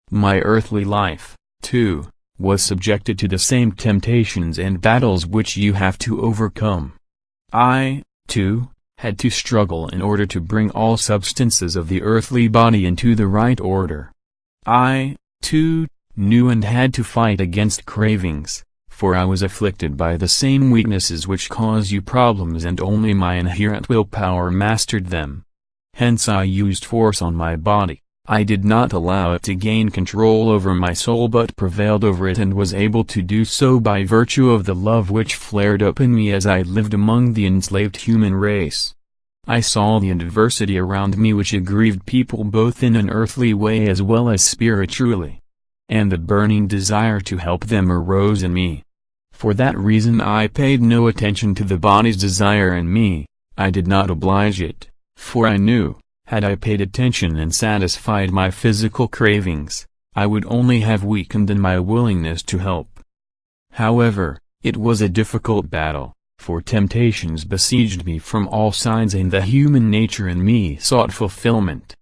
My earthly life, too, was subjected to the same temptations and battles which you have to overcome. I, too, had to struggle in order to bring all substances of the earthly body into the right order. I, too, knew and had to fight against cravings, for I was afflicted by the same weaknesses which cause you problems, and only my inherent willpower mastered them. Hence I used force on my body. I did not allow it to gain control over my soul, but prevailed over it, and was able to do so by virtue of the love which flared up in me as I lived among the enslaved human race. I saw the adversity around me which aggrieved people both in an earthly way as well as spiritually, and the burning desire to help them arose in me. For that reason I paid no attention to the body's desire in me. I did not oblige it, for I knew, had I paid attention and satisfied my physical cravings, I would only have weakened in my willingness to help. However, it was a difficult battle, for temptations besieged me from all sides and the human nature in me sought fulfillment.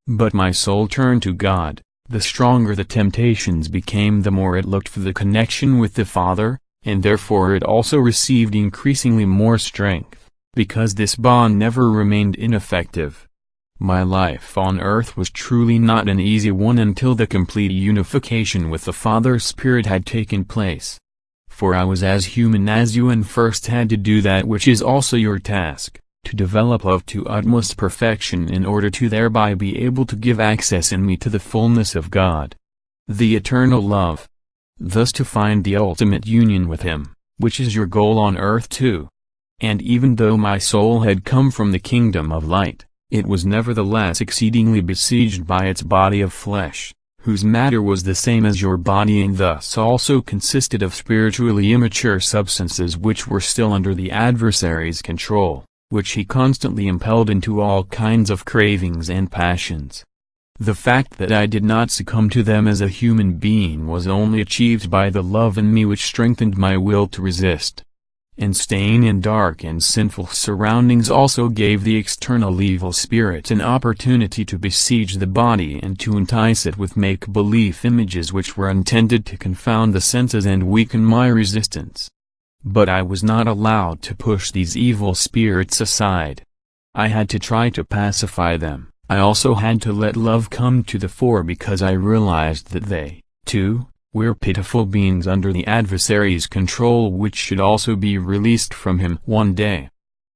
But my soul turned to God. The stronger the temptations became, the more it looked for the connection with the Father, and therefore it also received increasingly more strength, because this bond never remained ineffective. My life on earth was truly not an easy one until the complete unification with the Father's Spirit had taken place. For I was as human as you, and first had to do that which is also your task, to develop love to utmost perfection in order to thereby be able to give access in me to the fullness of God, the eternal love. Thus to find the ultimate union with Him, which is your goal on earth too. And even though my soul had come from the kingdom of light, it was nevertheless exceedingly besieged by its body of flesh, whose matter was the same as your body, and thus also consisted of spiritually immature substances which were still under the adversary's control, which he constantly impelled into all kinds of cravings and passions. The fact that I did not succumb to them as a human being was only achieved by the love in me which strengthened my will to resist. And staying in dark and sinful surroundings also gave the external evil spirit an opportunity to besiege the body and to entice it with make-believe images which were intended to confound the senses and weaken my resistance. But I was not allowed to push these evil spirits aside. I had to try to pacify them. I also had to let love come to the fore, because I realized that they, too, were pitiful beings under the adversary's control, which should also be released from him one day.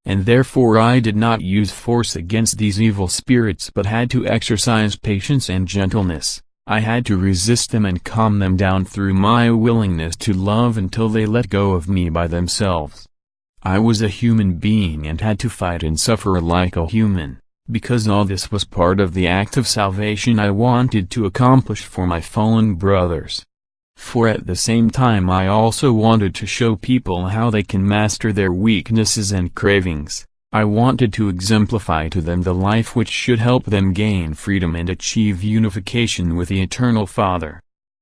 And therefore I did not use force against these evil spirits, but had to exercise patience and gentleness. I had to resist them and calm them down through my willingness to love until they let go of me by themselves. I was a human being and had to fight and suffer like a human, because all this was part of the act of salvation I wanted to accomplish for my fallen brothers. For at the same time I also wanted to show people how they can master their weaknesses and cravings. I wanted to exemplify to them the life which should help them gain freedom and achieve unification with the Eternal Father.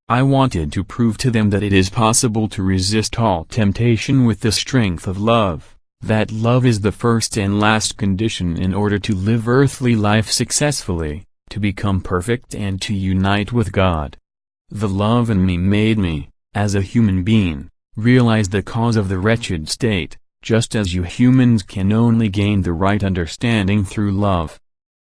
I wanted to prove to them that it is possible to resist all temptation with the strength of love, that love is the first and last condition in order to live earthly life successfully, to become perfect and to unite with God. The love in me made me, as a human being, realize the cause of the wretched state, just as you humans can only gain the right understanding through love.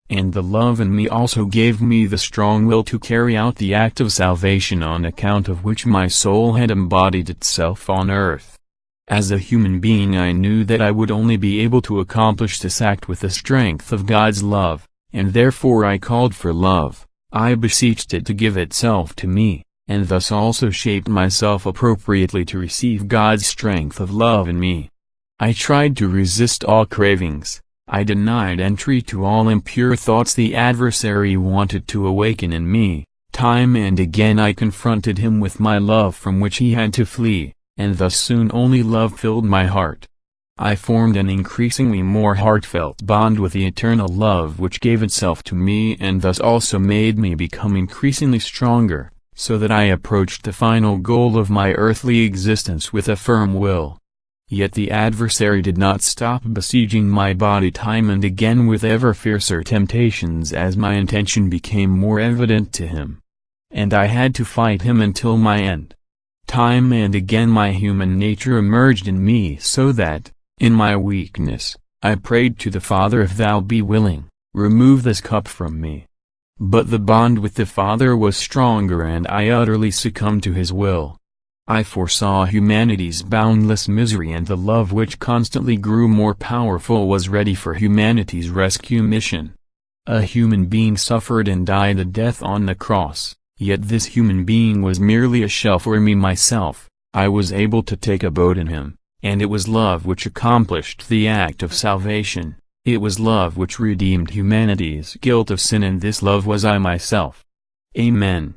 And the love in me also gave me the strong will to carry out the act of salvation on account of which my soul had embodied itself on earth. As a human being I knew that I would only be able to accomplish this act with the strength of God's love, and therefore I called for love. I beseeched it to give itself to me, and thus also shaped myself appropriately to receive God's strength of love in me. I tried to resist all cravings. I denied entry to all impure thoughts the adversary wanted to awaken in me. Time and again I confronted him with my love from which he had to flee, and thus soon only love filled my heart. I formed an increasingly more heartfelt bond with the eternal love which gave itself to me, and thus also made me become increasingly stronger, so that I approached the final goal of my earthly existence with a firm will. Yet the adversary did not stop besieging my body time and again with ever fiercer temptations as my intention became more evident to him. and I had to fight him until my end. Time and again my human nature emerged in me so that, in my weakness, I prayed to the Father, if thou be willing, remove this cup from me. But the bond with the Father was stronger and I utterly succumbed to his will. I foresaw humanity's boundless misery, and the love which constantly grew more powerful was ready for humanity's rescue mission. A human being suffered and died a death on the cross, yet this human being was merely a shell for me myself. I was able to take abode in him, and it was love which accomplished the act of salvation. It was love which redeemed humanity's guilt of sin, and this love was I myself. Amen.